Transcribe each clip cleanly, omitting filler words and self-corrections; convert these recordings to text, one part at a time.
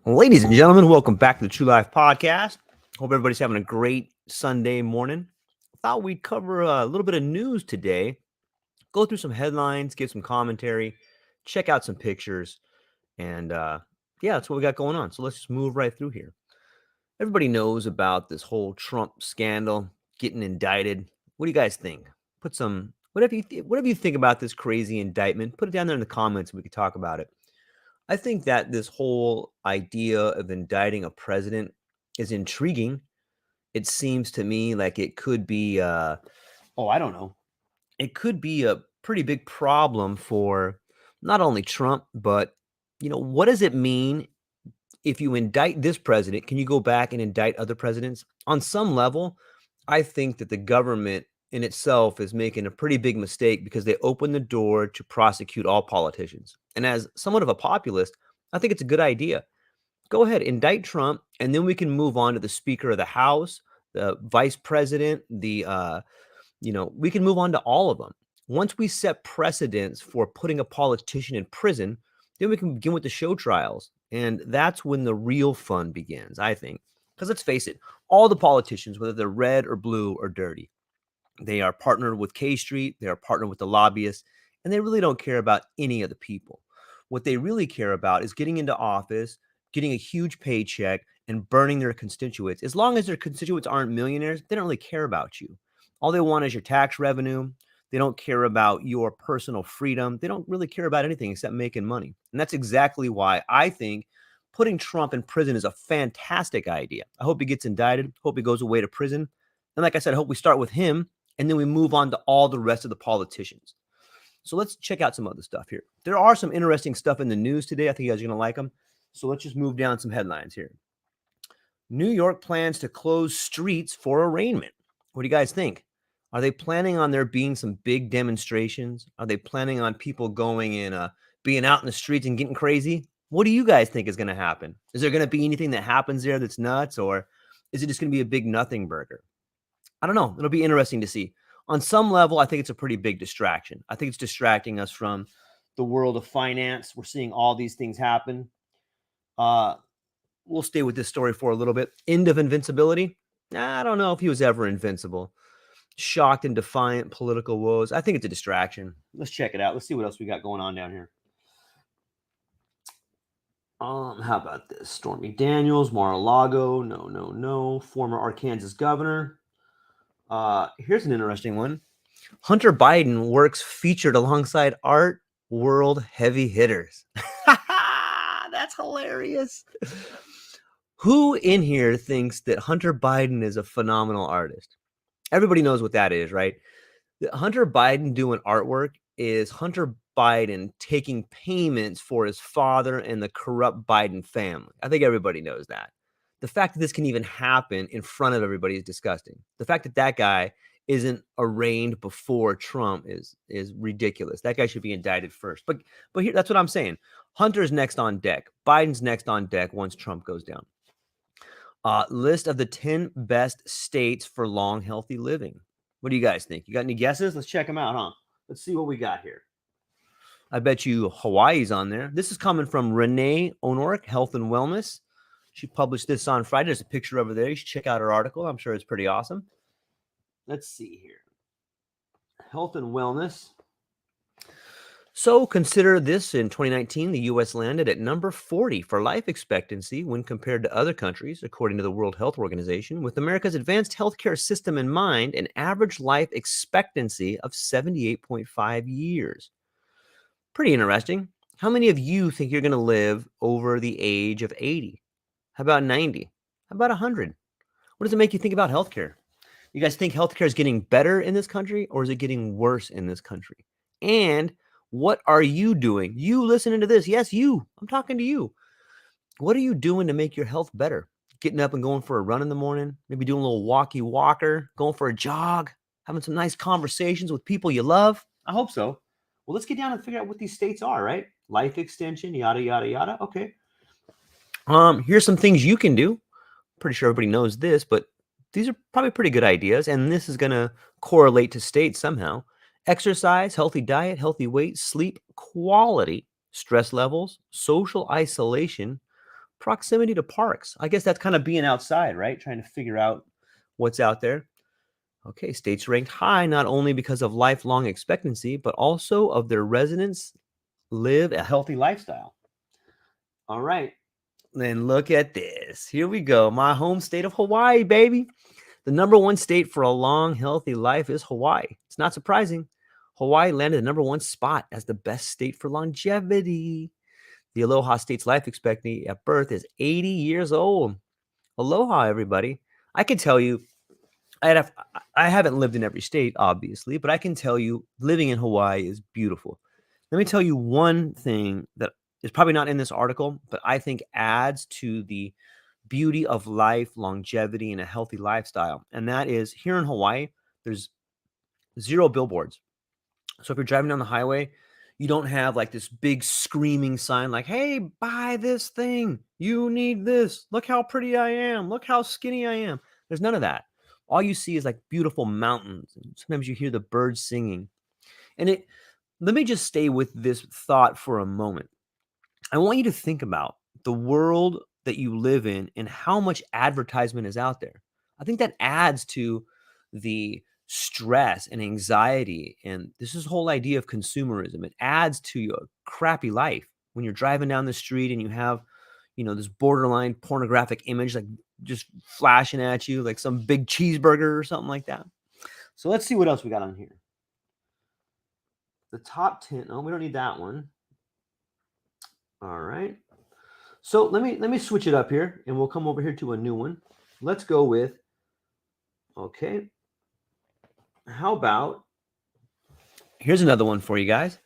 Ladies and gentlemen, welcome back to the True Life Podcast. Hope everybody's having a great Sunday morning. Thought we'd cover a little bit of news today, go through some headlines, give some commentary, check out some pictures, and yeah, that's what we got going on. So let's just move right through here. Everybody knows about this whole Trump scandal, getting indicted. What do you guys think? Put some whatever you think about this crazy indictment. Put it down there in the comments, and we can talk about it. I think that this whole idea of indicting a president is intriguing. It seems to me like it could be, I don't know, it could be a pretty big problem for not only Trump, but, what does it mean if you indict this president? Can you go back and indict other presidents? On some level, I think that the government in itself is making a pretty big mistake because they open the door to prosecute all politicians. And as somewhat of a populist, I think it's a good idea. Go ahead, indict Trump, and then we can move on to the Speaker of the House, the Vice President, we can move on to all of them. Once we set precedents for putting a politician in prison, then we can begin with the show trials. And that's when the real fun begins, I think. Because let's face it, all the politicians, whether they're red or blue or dirty, they are partnered with K Street, they are partnered with the lobbyists, and they really don't care about any of the people. What they really care about is getting into office, getting a huge paycheck, and burning their constituents. As long as their constituents aren't millionaires, they don't really care about you. All they want is your tax revenue. They don't care about your personal freedom. They don't really care about anything except making money. And that's exactly why I think putting Trump in prison is a fantastic idea. I hope he gets indicted. Hope he goes away to prison. And like I said, I hope we start with him and then we move on to all the rest of the politicians. So let's check out some other stuff here. There are some interesting stuff in the news today. I think you guys are going to like them. So let's just move down some headlines here. New York plans to close streets for arraignment. What do you guys think? Are they planning on there being some big demonstrations? Are they planning on people going and being out in the streets and getting crazy? What do you guys think is going to happen? Is there going to be anything that happens there that's nuts, or is it just going to be a big nothing burger? I don't know. It'll be interesting to see. On some level, I think it's a pretty big distraction. I think it's distracting us from the world of finance. We're seeing all these things happen. We'll stay with this story for a little bit. End of invincibility. I don't know if he was ever invincible. Shocked and defiant political woes. I think it's a distraction. Let's check it out. Let's see what else we got going on down here. How about this? Stormy Daniels, Mar-a-Lago. No. Former Arkansas governor. Here's an interesting one. Hunter Biden works featured alongside art world heavy hitters. That's hilarious. Who in here thinks that Hunter Biden is a phenomenal artist? Everybody knows what that is, right? Hunter Biden doing artwork is Hunter Biden taking payments for his father and the corrupt Biden family. I think everybody knows that. The fact that this can even happen in front of everybody is disgusting. The fact that that guy isn't arraigned before Trump is ridiculous. That guy should be indicted first. But here, that's what I'm saying. Hunter's next on deck. Biden's next on deck once Trump goes down. List of the 10 best states for long, healthy living. What do you guys think? You got any guesses? Let's check them out, huh? Let's see what we got here. I bet you Hawaii's on there. This is coming from Renee Onoric, Health and Wellness. She published this on Friday. There's a picture over there. You should check out her article. I'm sure it's pretty awesome. Let's see here. Health and Wellness. So consider this: in 2019, the U.S. landed at number 40 for life expectancy when compared to other countries, according to the World Health Organization. With America's advanced healthcare system in mind, an average life expectancy of 78.5 years. Pretty interesting. How many of you think you're going to live over the age of 80? How about 90? How about 100? What does it make you think about healthcare? You guys think healthcare is getting better in this country, or is it getting worse in this country? And what are you doing? You listening to this? Yes, you. I'm talking to you. What are you doing to make your health better? Getting up and going for a run in the morning, maybe doing a little walker, going for a jog, having some nice conversations with people you love. I hope so. Well, let's get down and figure out what these states are, right? Life extension, yada, yada, yada. Okay. Here's some things you can do. Pretty sure everybody knows this, but these are probably pretty good ideas, and this is going to correlate to states somehow. Exercise, healthy diet, healthy weight, sleep quality, stress levels, social isolation, proximity to parks. I guess that's kind of being outside, right? Trying to figure out what's out there. Okay, states ranked high not only because of lifelong expectancy, but also of their residents live a healthy lifestyle. All right, then look at this. Here we go. My home state of Hawaii, baby. The number one state for a long, healthy life is Hawaii. It's not surprising. Hawaii landed the number one spot as the best state for longevity. The Aloha State's life expectancy at birth is 80 years old. Aloha, everybody. I can tell you, I haven't lived in every state, obviously, but I can tell you living in Hawaii is beautiful. Let me tell you one thing that is probably not in this article, but I think adds to the beauty of life, longevity, and a healthy lifestyle. And that is here in Hawaii, there's 0 billboards. So if you're driving down the highway, you don't have like this big screaming sign like, hey, buy this thing. You need this. Look how pretty I am. Look how skinny I am. There's none of that. All you see is like beautiful mountains. And sometimes you hear the birds singing. And let me just stay with this thought for a moment. I want you to think about the world that you live in and how much advertisement is out there. I think that adds to the stress and anxiety. And this whole idea of consumerism. It adds to your crappy life when you're driving down the street and you have, this borderline pornographic image like just flashing at you like some big cheeseburger or something like that. So let's see what else we got on here. The top 10. Oh, we don't need that one. All right. So let me switch it up here and we'll come over here to a new one. Let's go with, okay. How about, here's another one for you guys.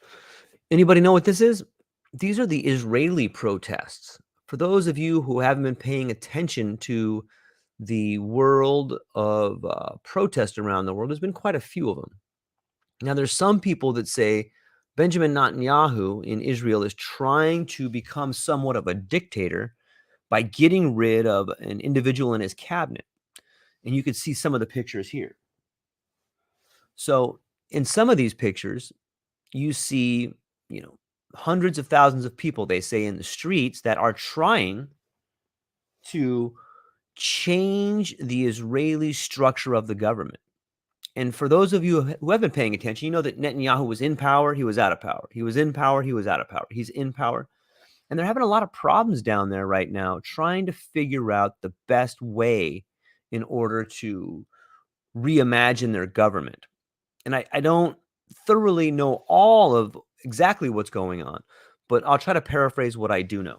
Anybody know what this is? These are the Israeli protests. For those of you who haven't been paying attention to the world of protest around the world, there's been quite a few of them. Now, there's some people that say Benjamin Netanyahu in Israel is trying to become somewhat of a dictator by getting rid of an individual in his cabinet. And you can see some of the pictures here. So in some of these pictures, you see, hundreds of thousands of people, they say, in the streets that are trying to change the Israeli structure of the government. And for those of you who have been paying attention, you know that Netanyahu was in power, he was out of power. He was in power, he was out of power. He's in power. And they're having a lot of problems down there right now trying to figure out the best way in order to reimagine their government. And I don't thoroughly know all of exactly what's going on, but I'll try to paraphrase what I do know.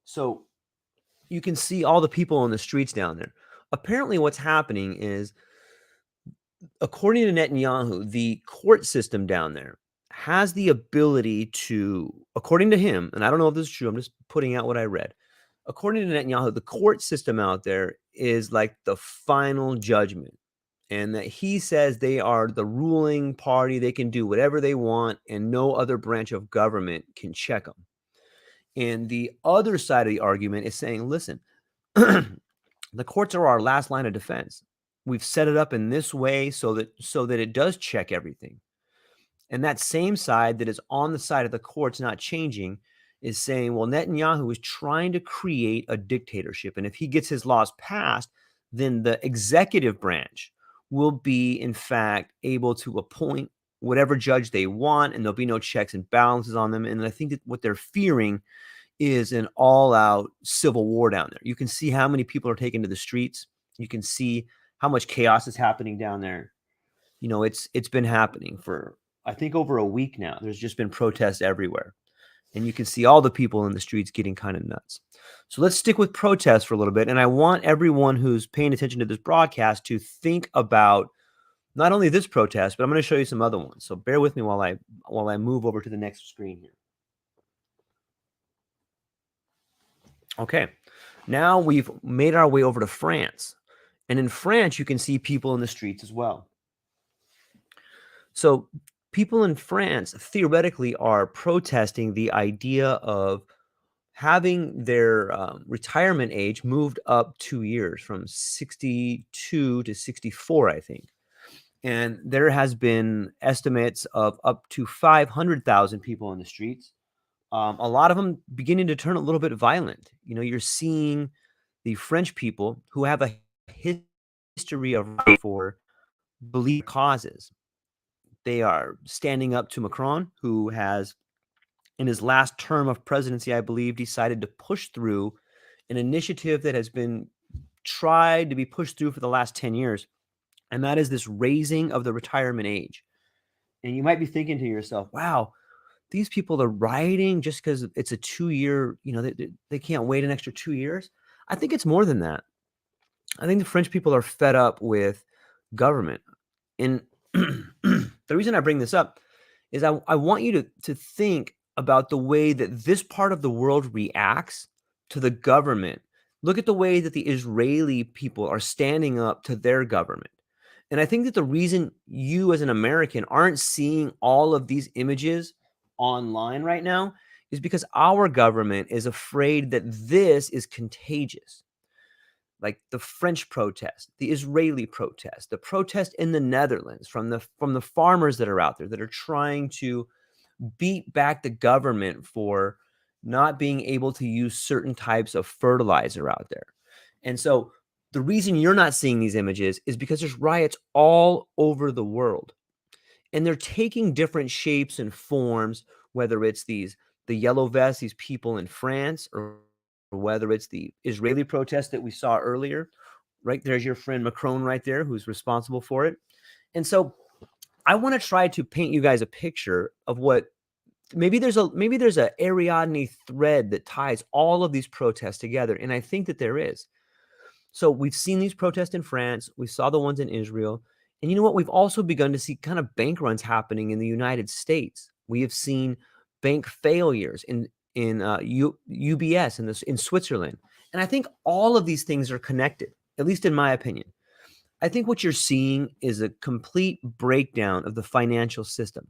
So you can see all the people on the streets down there. Apparently what's happening is, according to Netanyahu, the court system down there has the ability to, according to him, and I don't know if this is true, I'm just putting out what I read. According to Netanyahu, the court system out there is like the final judgment, and that he says they are the ruling party. They can do whatever they want, and no other branch of government can check them. And the other side of the argument is saying, listen, the courts are our last line of defense. We've set it up in this way so that it does check everything. And that same side that is on the side of the courts not changing is saying, well, Netanyahu is trying to create a dictatorship. And if he gets his laws passed, then the executive branch will be, in fact, able to appoint whatever judge they want, and there'll be no checks and balances on them. And I think that what they're fearing is an all-out civil war down there. You can see how many people are taken to the streets. You can see how much chaos is happening down there. It's been happening for, I think, over a week now. There's just been protests everywhere. And you can see all the people in the streets getting kind of nuts. So let's stick with protests for a little bit. And I want everyone who's paying attention to this broadcast to think about not only this protest, but I'm going to show you some other ones. So bear with me while I move over to the next screen here. Okay, now we've made our way over to France. And in France, you can see people in the streets as well. So people in France theoretically are protesting the idea of having their retirement age moved up 2 years from 62 to 64, I think. And there has been estimates of up to 500,000 people in the streets A lot of them beginning to turn a little bit violent. You're seeing the French people who have a history of for belief causes. They are standing up to Macron, who has, in his last term of presidency, I believe, decided to push through an initiative that has been tried to be pushed through for the last 10 years, and that is this raising of the retirement age. And you might be thinking to yourself, wow, these people are rioting just because it's a 2-year, they can't wait an extra 2 years. I think it's more than that. I think the French people are fed up with government. And the reason I bring this up is I want you to think about the way that this part of the world reacts to the government. Look at the way that the Israeli people are standing up to their government. And I think that the reason you as an American aren't seeing all of these images online right now is because our government is afraid that this is contagious. Like the French protest, the Israeli protest, the protest in the Netherlands from the farmers that are out there that are trying to beat back the government for not being able to use certain types of fertilizer out there. And so the reason you're not seeing these images is because there's riots all over the world. And they're taking different shapes and forms, whether it's the yellow vests, these people in France, or whether it's the Israeli protest that we saw earlier. Right there's your friend Macron right there, who's responsible for it. And so I want to try to paint you guys a picture of what maybe there's a Ariadne thread that ties all of these protests together. And I think that there is. So we've seen these protests in France. We saw the ones in Israel. And you know what? We've also begun to see kind of bank runs happening in the United States. We have seen bank failures in UBS in Switzerland. And I think all of these things are connected, at least in my opinion. I think what you're seeing is a complete breakdown of the financial system.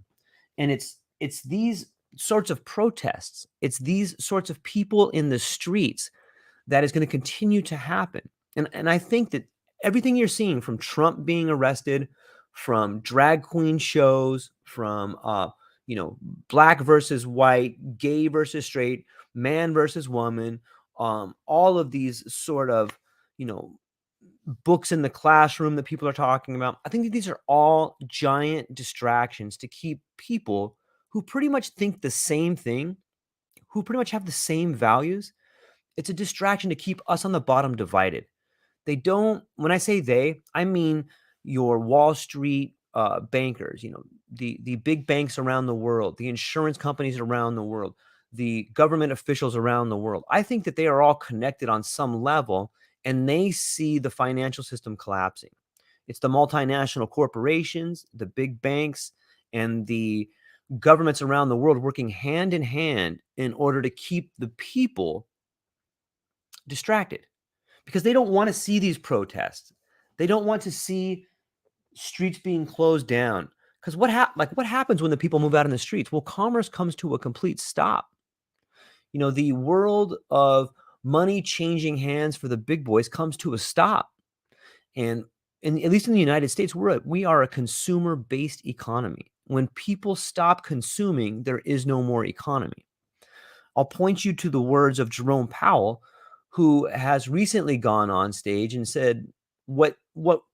And it's these sorts of protests, it's these sorts of people in the streets that is going to continue to happen. And I think that everything you're seeing, from Trump being arrested, from drag queen shows, from black versus white, gay versus straight, man versus woman, all of these sort of books in the classroom that people are talking about. I think that these are all giant distractions to keep people who pretty much think the same thing, who pretty much have the same values. It's a distraction to keep us on the bottom divided. They don't, when I say they, I mean your Wall Street bankers, the big banks around the world, the insurance companies around the world, the government officials around the world. I think that they are all connected on some level, and they see the financial system collapsing. It's the multinational corporations, the big banks, and the governments around the world working hand in hand in order to keep the people distracted, because they don't want to see these protests. They don't want to see streets being closed down. Because what happens when the people move out in the streets? Well, commerce comes to a complete stop. The world of money changing hands for the big boys comes to a stop. And at least in the United States, we are a consumer-based economy. When people stop consuming, there is no more economy. I'll point you to the words of Jerome Powell, who has recently gone on stage and said what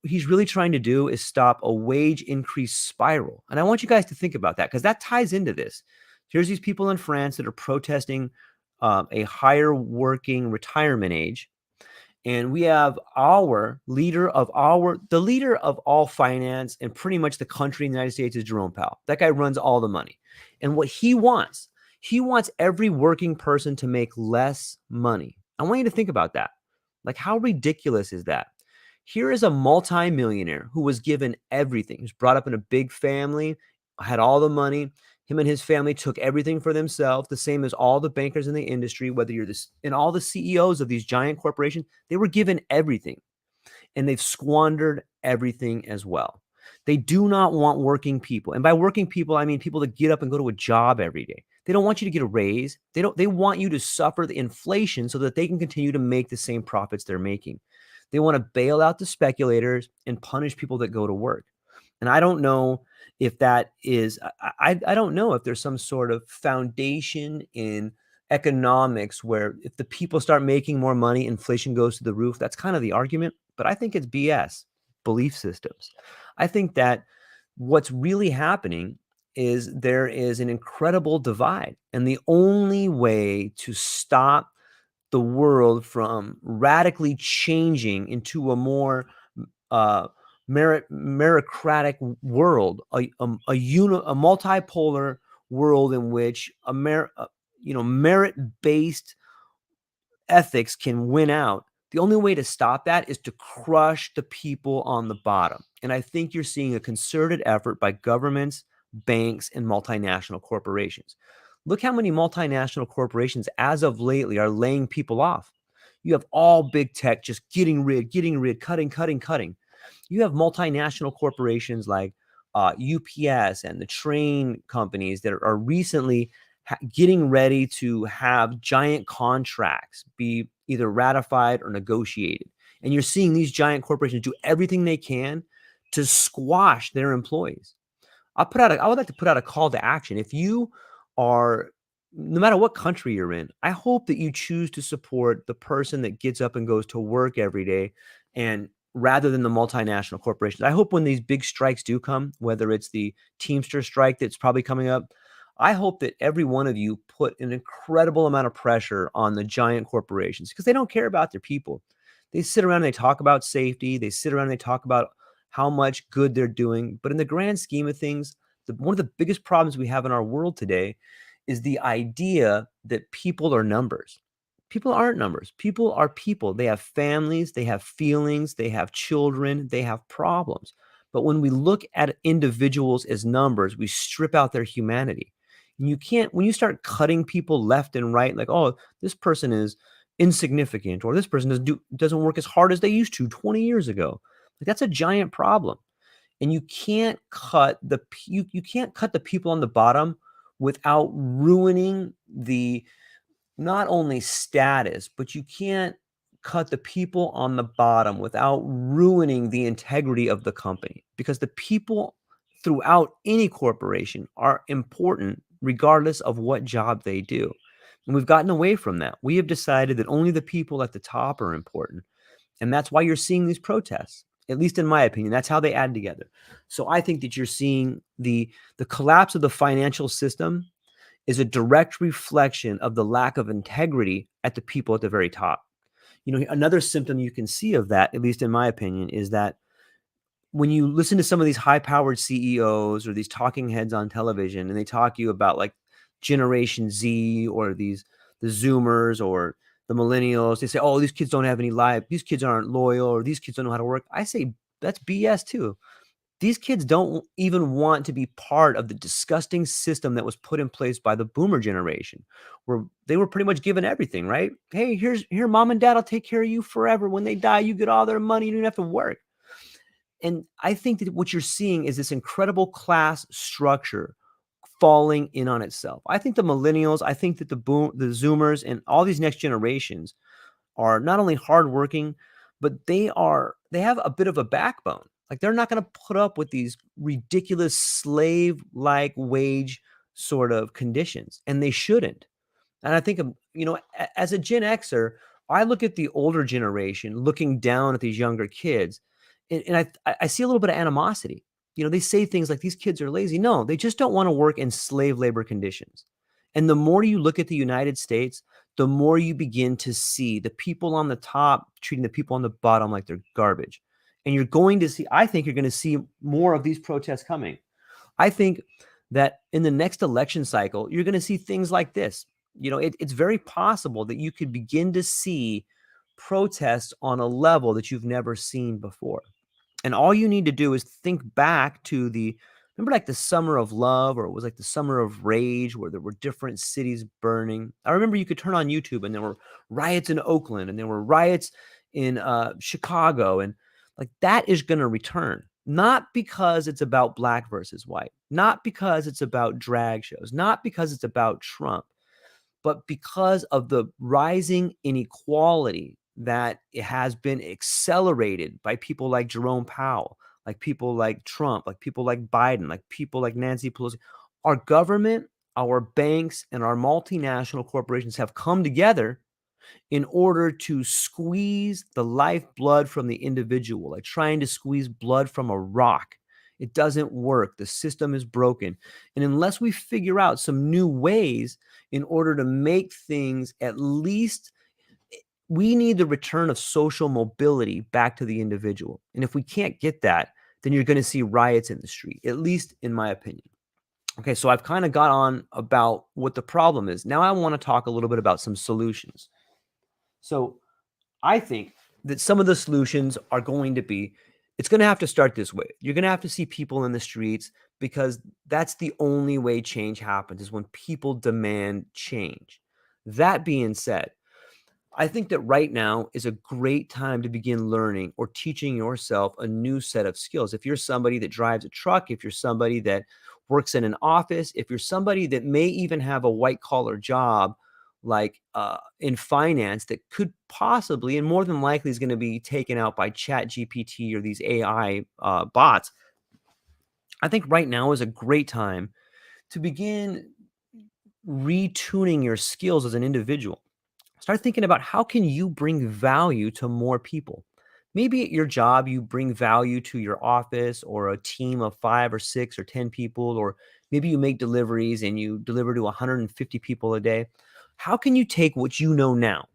he's really trying to do is stop a wage increase spiral. And I want you guys to think about that, because that ties into this. Here's these people in France that are protesting a higher working retirement age. And we have the leader of all finance and pretty much the country in the United States is Jerome Powell. That guy runs all the money. And what he wants every working person to make less money. I want you to think about that. Like, how ridiculous is that? Here is a multimillionaire who was given everything. He was brought up in a big family, had all the money. Him and his family took everything for themselves, the same as all the bankers in the industry, whether you're this, and all the CEOs of these giant corporations. They were given everything, and they've squandered everything as well. They do not want working people. And by working people, I mean people that get up and go to a job every day. They don't want you to get a raise. They want you to suffer the inflation so that they can continue to make the same profits they're making. They want to bail out the speculators and punish people that go to work. And I don't know if that is, I don't know if there's some sort of foundation in economics where if the people start making more money, inflation goes to the roof. That's kind of the argument, but I think it's BS, belief systems. I think that what's really happening is there is an incredible divide, and the only way to stop the world from radically changing into a more uh, meritocratic world, a multipolar world in which merit-based ethics can win out. The only way to stop that is to crush the people on the bottom. And I think you're seeing a concerted effort by governments, banks, and multinational corporations. Look how many multinational corporations, as of lately, are laying people off. You have all big tech just getting rid, cutting. You have multinational corporations like UPS and the train companies that are recently getting ready to have giant contracts be either ratified or negotiated. And you're seeing these giant corporations do everything they can to squash their employees. I would like to put out a call to action. If you are, no matter what country you're in, I hope that you choose to support the person that gets up and goes to work every day, and rather than the multinational corporations. I hope when these big strikes do come, whether it's the Teamster strike that's probably coming up, I hope that every one of you put an incredible amount of pressure on the giant corporations, because they don't care about their people. They sit around and they talk about safety. They sit around and they talk about how much good they're doing. But in the grand scheme of things, one of the biggest problems we have in our world today is the idea that people are numbers. People aren't numbers. People are people. They have families, they have feelings, they have children, they have problems. But when we look at individuals as numbers, we strip out their humanity. And you can't, when you start cutting people left and right, like, oh, this person is insignificant, or this person doesn't work as hard as they used to 20 years ago. Like, that's a giant problem. And you can't cut you can't cut the people on the bottom without ruining the not only status, but you can't cut the people on the bottom without ruining the integrity of the company, because the people throughout any corporation are important regardless of what job they do. And we've gotten away from that. We have decided that only the people at the top are important. And that's why you're seeing these protests, at least in my opinion. That's how they add together. So I think that you're seeing the collapse of the financial system is a direct reflection of the lack of integrity at the people at the very top. Another symptom you can see of that, at least in my opinion, is that when you listen to some of these high-powered CEOs or these talking heads on television, and they talk to you about like Generation Z or the Zoomers or the millennials, they say, "Oh, these kids don't have any life. These kids aren't loyal, or these kids don't know how to work." I say that's BS too. These kids don't even want to be part of the disgusting system that was put in place by the boomer generation, where they were pretty much given everything, right? Hey, here, mom and dad will take care of you forever. When they die, you get all their money. You don't have to work. And I think that what you're seeing is this incredible class structure falling in on itself. I think the millennials, I think that the Zoomers, and all these next generations are not only hardworking, but they have a bit of a backbone. Like, they're not going to put up with these ridiculous slave-like wage sort of conditions, and they shouldn't. And I think, as a Gen Xer, I look at the older generation looking down at these younger kids, and I see a little bit of animosity. They say things like these kids are lazy. No, they just don't want to work in slave labor conditions. And the more you look at the United States, the more you begin to see the people on the top treating the people on the bottom like they're garbage. And I think you're going to see more of these protests coming. I think that in the next election cycle, you're going to see things like this. It's very possible that you could begin to see protests on a level that you've never seen before. And all you need to do is think back to remember like the Summer of Love, or it was like the Summer of Rage, where there were different cities burning. I remember you could turn on YouTube and there were riots in Oakland and there were riots in Chicago. And like, that is going to return, not because it's about black versus white, not because it's about drag shows, not because it's about Trump, but because of the rising inequality that it has been accelerated by people like Jerome Powell, like people like Trump, like people like Biden, like people like Nancy Pelosi. Our government, our banks, and our multinational corporations have come together in order to squeeze the lifeblood from the individual, like trying to squeeze blood from a rock. It doesn't work. The system is broken. And unless we figure out some new ways in order to make things at least, we need the return of social mobility back to the individual. And if we can't get that, then you're going to see riots in the street, at least in my opinion. Okay, so I've kind of got on about what the problem is. Now I want to talk a little bit about some solutions. So I think that some of the solutions are going to be, it's going to have to start this way. You're going to have to see people in the streets, because that's the only way change happens, is when people demand change. That being said, I think that right now is a great time to begin learning or teaching yourself a new set of skills. If you're somebody that drives a truck, if you're somebody that works in an office, if you're somebody that may even have a white collar job, like in finance, that could possibly and more than likely is going to be taken out by Chat GPT or these AI bots. I think right now is a great time to begin retuning your skills as an individual. Start thinking about, how can you bring value to more people? Maybe at your job, you bring value to your office or a team of 5 or 6 or 10 people, or maybe you make deliveries and you deliver to 150 people a day. How can you take what you know now,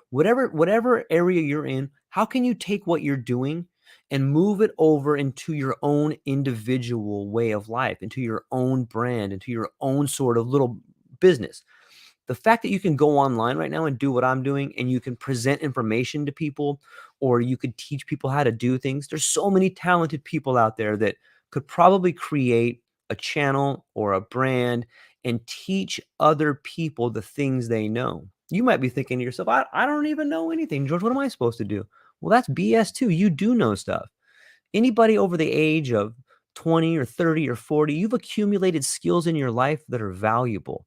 whatever area you're in, how can you take what you're doing and move it over into your own individual way of life, into your own brand, into your own sort of little business? The fact that you can go online right now and do what I'm doing, and you can present information to people, or you could teach people how to do things. There's so many talented people out there that could probably create a channel or a brand and teach other people the things they know. You might be thinking to yourself, I don't even know anything, George. What am I supposed to do? Well, that's BS too. You do know stuff. Anybody over the age of 20 or 30 or 40, you've accumulated skills in your life that are valuable.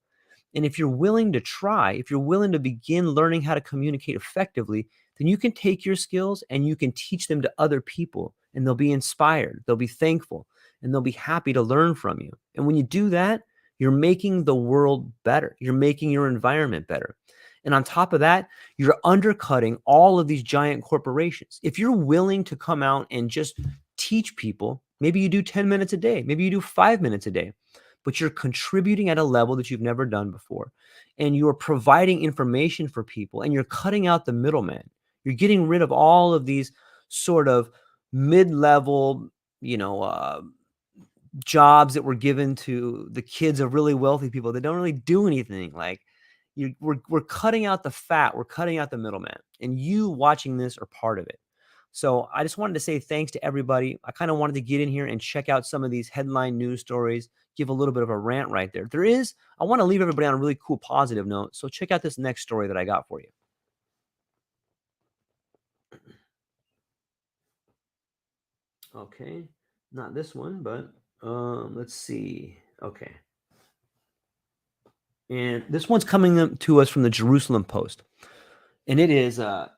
And if you're willing to try, if you're willing to begin learning how to communicate effectively, then you can take your skills and you can teach them to other people, and they'll be inspired, they'll be thankful, and they'll be happy to learn from you. And when you do that, you're making the world better. You're making your environment better. And on top of that, you're undercutting all of these giant corporations. If you're willing to come out and just teach people, maybe you do 10 minutes a day, maybe you do 5 minutes a day, but you're contributing at a level that you've never done before. And you're providing information for people, and you're cutting out the middleman. You're getting rid of all of these sort of mid-level, you know, jobs that were given to the kids of really wealthy people that don't really do anything. Like, we're cutting out the fat, we're cutting out the middleman, and you watching this are part of it. So I just wanted to say thanks to everybody. I kind of wanted to get in here and check out some of these headline news stories, give a little bit of a rant right there. I want to leave everybody on a really cool, positive note. So check out this next story that I got for you. Okay, not this one, but let's see. Okay. And this one's coming to us from the Jerusalem Post. And it is, let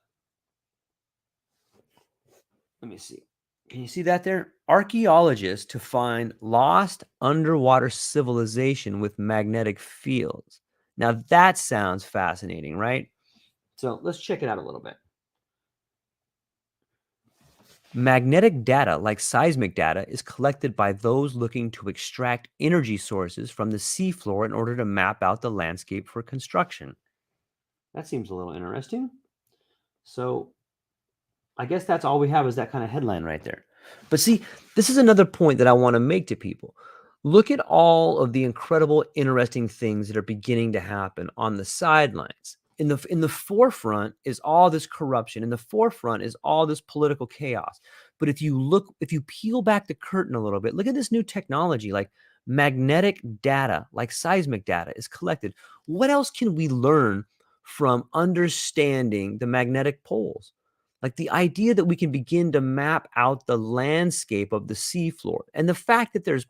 me see. Can you see that there? Archaeologists to find lost underwater civilization with magnetic fields. Now that sounds fascinating, right? So let's check it out a little bit. Magnetic data, like seismic data, is collected by those looking to extract energy sources from the seafloor in order to map out the landscape for construction. That seems a little interesting. So I guess that's all we have, is that kind of headline right there. But see, this is another point that I want to make to people. Look at all of the incredible, interesting things that are beginning to happen on the sidelines. In the forefront is all this corruption. In the forefront is all this political chaos. But if you peel back the curtain a little bit, look at this new technology, like magnetic data, like seismic data is collected. What else can we learn from understanding the magnetic poles? Like the idea that we can begin to map out the landscape of the seafloor, and the fact that there's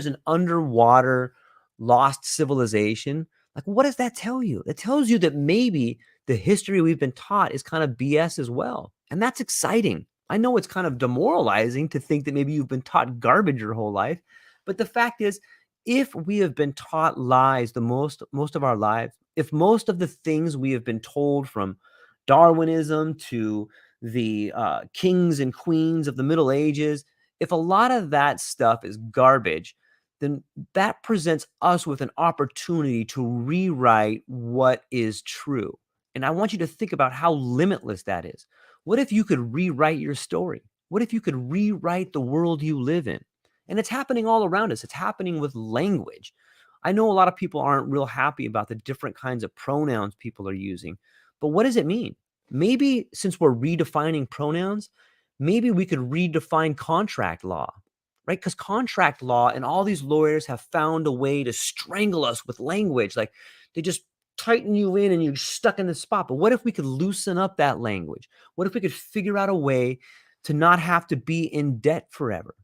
an underwater lost civilization. Like, what does that tell you? It tells you that maybe the history we've been taught is kind of BS as well. And that's exciting. I know it's kind of demoralizing to think that maybe you've been taught garbage your whole life, but the fact is, if we have been taught lies the most of our lives, if most of the things we have been told from Darwinism to the kings and queens of the Middle Ages, if a lot of that stuff is garbage, then that presents us with an opportunity to rewrite what is true. And I want you to think about how limitless that is. What if you could rewrite your story? What if you could rewrite the world you live in? And it's happening all around us. It's happening with language. I know a lot of people aren't real happy about the different kinds of pronouns people are using, but what does it mean? Maybe since we're redefining pronouns, maybe we could redefine contract law, right? Because contract law and all these lawyers have found a way to strangle us with language. Like they just tighten you in and you're stuck in the spot. But what if we could loosen up that language? What if we could figure out a way to not have to be in debt forever?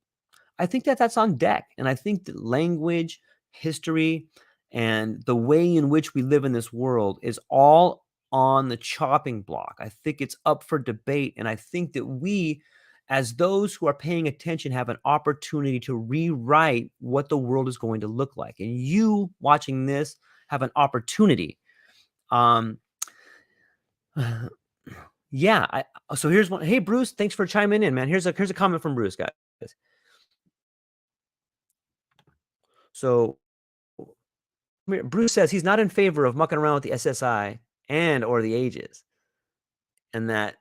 I think that that's on deck. And I think that language, history, and the way in which we live in this world is all on the chopping block. I think it's up for debate. And I think that we, as those who are paying attention, have an opportunity to rewrite what the world is going to look like. And you watching this have an opportunity. Yeah. So here's one. Hey, Bruce, thanks for chiming in, man. Here's a comment from Bruce, guys. So Bruce says he's not in favor of mucking around with the SSI and or the ages, and that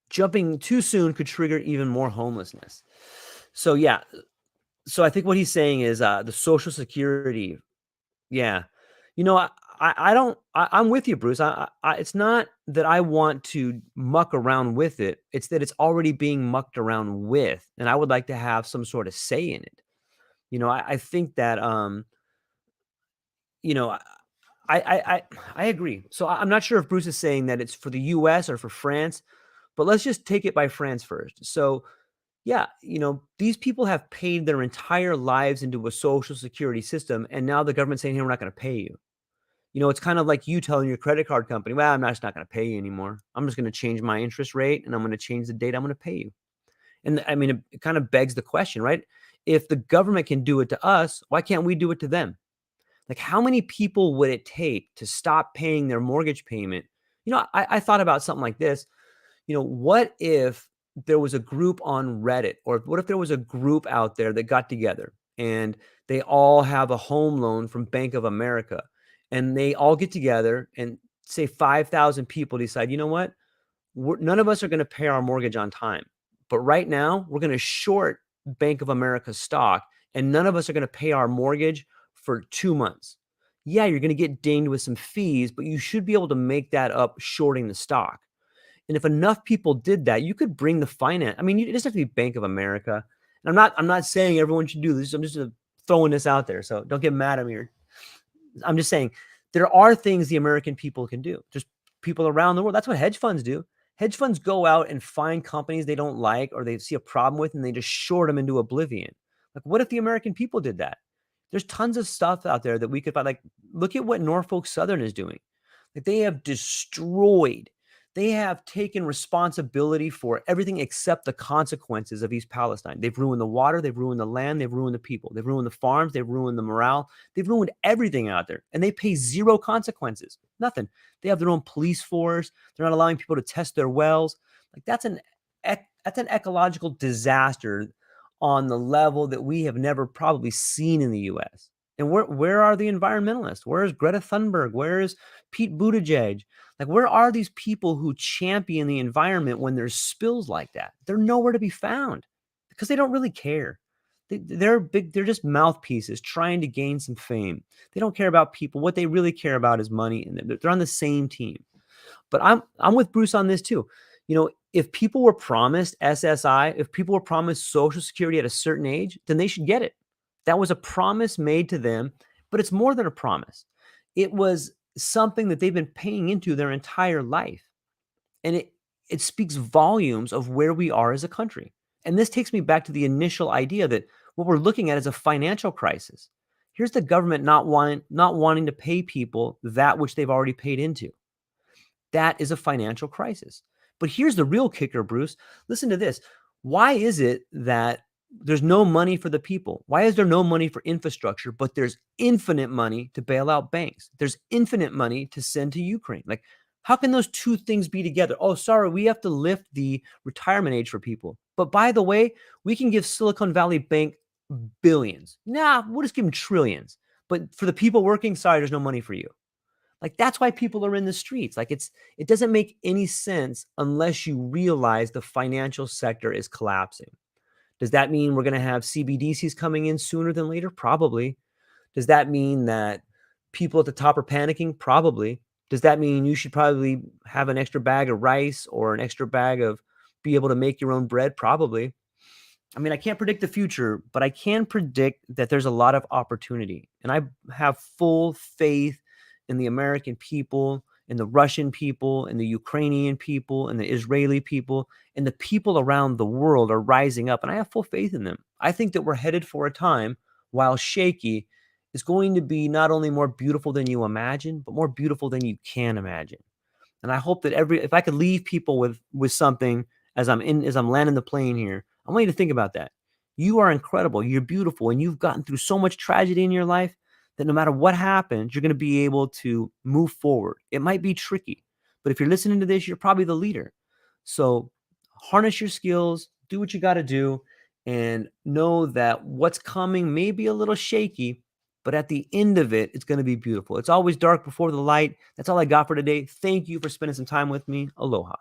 jumping too soon could trigger even more homelessness. So yeah, so I think what he's saying is the Social Security. Yeah, I don't. I'm with you, Bruce. It's not that I want to muck around with it. It's that it's already being mucked around with, and I would like to have some sort of say in it. I think that you know, I agree. So I'm not sure if Bruce is saying that it's for the US or for France, but let's just take it by France first. So yeah, these people have paid their entire lives into a social security system, and now the government's saying, hey, we're not going to pay you. It's kind of like you telling your credit card company, well, I'm just not going to pay you anymore. I'm just going to change my interest rate and I'm going to change the date I'm going to pay you. And I mean, it kind of begs the question, right? If the government can do it to us, why can't we do it to them? Like, how many people would it take to stop paying their mortgage payment? I thought about something like this. What if there was a group on Reddit, or what if there was a group out there that got together and they all have a home loan from Bank of America, and they all get together and say 5,000 people decide, you know what? None of us are going to pay our mortgage on time. But right now, we're going to short Bank of America stock, and none of us are going to pay our mortgage for 2 months. Yeah, you're going to get dinged with some fees, but you should be able to make that up shorting the stock. And if enough people did that, you could bring the finance. I mean, it doesn't have to be Bank of America. And I'm not saying everyone should do this. I'm just throwing this out there. So don't get mad at me. I'm just saying there are things the American people can do. Just people around the world. That's what hedge funds do. Hedge funds go out and find companies they don't like or they see a problem with, and they just short them into oblivion. Like, what if the American people did that? There's tons of stuff out there that we could find. Like, look at what Norfolk Southern is doing. Like, they have destroyed. They have taken responsibility for everything except the consequences of East Palestine. They've ruined the water. They've ruined the land. They've ruined the people. They've ruined the farms. They've ruined the morale. They've ruined everything out there. And they pay zero consequences. Nothing. They have their own police force. They're not allowing people to test their wells. Like, that's an ecological disaster on the level that we have never probably seen in the U.S. And where are the environmentalists? Where is Greta Thunberg? Where is Pete Buttigieg? Like, where are these people who champion the environment when there's spills like that? They're nowhere to be found because they don't really care. They're big. They're just mouthpieces trying to gain some fame. They don't care about people. What they really care about is money, and they're on the same team. But I'm with Bruce on this too. If people were promised SSI, if people were promised Social Security at a certain age, then they should get it. That was a promise made to them, but it's more than a promise. It was something that they've been paying into their entire life. And it speaks volumes of where we are as a country. And this takes me back to the initial idea that what we're looking at is a financial crisis. Here's the government not wanting to pay people that which they've already paid into. That is a financial crisis, But here's the real kicker, Bruce. Listen to this. Why is it that there's no money for the people? Why is there no money for infrastructure, but there's infinite money to bail out banks? There's infinite money to send to Ukraine. Like, how can those two things be together? Oh, sorry, we have to lift the retirement age for people. But by the way, we can give Silicon Valley Bank billions. Nah, we'll just give them trillions. But for the people working, sorry, there's no money for you. Like, that's why people are in the streets. Like, it doesn't make any sense unless you realize the financial sector is collapsing. Does that mean we're going to have CBDCs coming in sooner than later? Probably. Does that mean that people at the top are panicking? Probably. Does that mean you should probably have an extra bag of rice or an extra bag of be able to make your own bread? Probably. I mean, I can't predict the future, but I can predict that there's a lot of opportunity. And I have full faith in the American people, in the Russian people, in the Ukrainian people, and the Israeli people, and the people around the world are rising up. And I have full faith in them. I think that we're headed for a time, while shaky, is going to be not only more beautiful than you imagine, but more beautiful than you can imagine. And I hope that if I could leave people with something as I'm landing the plane here, I want you to think about that. You are incredible. You're beautiful, and you've gotten through so much tragedy in your life that no matter what happens, you're going to be able to move forward. It might be tricky, but if you're listening to this, you're probably the leader. So harness your skills, do what you got to do, and know that what's coming may be a little shaky, but at the end of it, it's going to be beautiful. It's always dark before the light. That's all I got for today. Thank you for spending some time with me. Aloha.